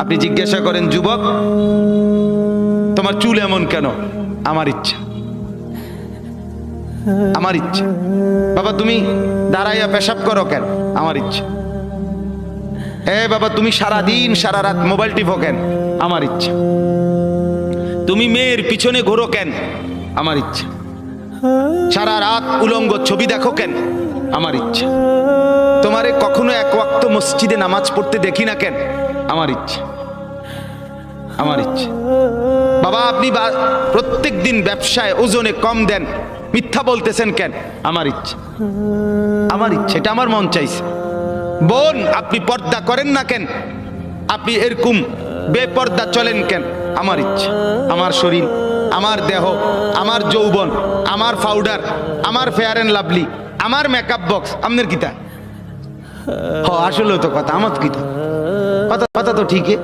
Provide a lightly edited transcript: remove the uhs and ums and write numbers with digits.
আপনি জিজ্ঞাসা করেন, যুবক তোমার চুল এমন কেন? আমার ইচ্ছা, আমার ইচ্ছা। বাবা তুমি দাঁড়াইয়া পেশাব করো কেন? আমার ইচ্ছা। বাবা তুমি সারা দিন সারা রাত মোবাইল টিপো কেন? আমার ইচ্ছা। তুমি মেয়ের পিছনে ঘোরো কেন? আমার ইচ্ছা। সারা রাত উলঙ্গ ছবি দেখো কেন? আমার ইচ্ছা। তোমারে কখনো এক ওয়াক্ত মসজিদে নামাজ পড়তে দেখি না কেন? আমার ইচ্ছা, আমার ইচ্ছা। বাবা আপনি প্রত্যেক দিন ব্যবসায় ওজনে কম দেন, মিথ্যা বলতেছেন কেন? আমার ইচ্ছা, আমার ইচ্ছা। এটা আমার মন চাইছে। বোন আপনি পর্দা করেন না কেন? আপনি এরকম বেপর্দা চলেন কেন? আমার ইচ্ছা। আমার শরীর, আমার দেহ, আমার যৌবন, আমার পাউডার, আমার ফেয়ার অ্যান্ড লাভলি, আমার মেকআপ বক্স, আপনার কিতা? আসলে তো কথা আমার কিতা, কথা তো ঠিকই।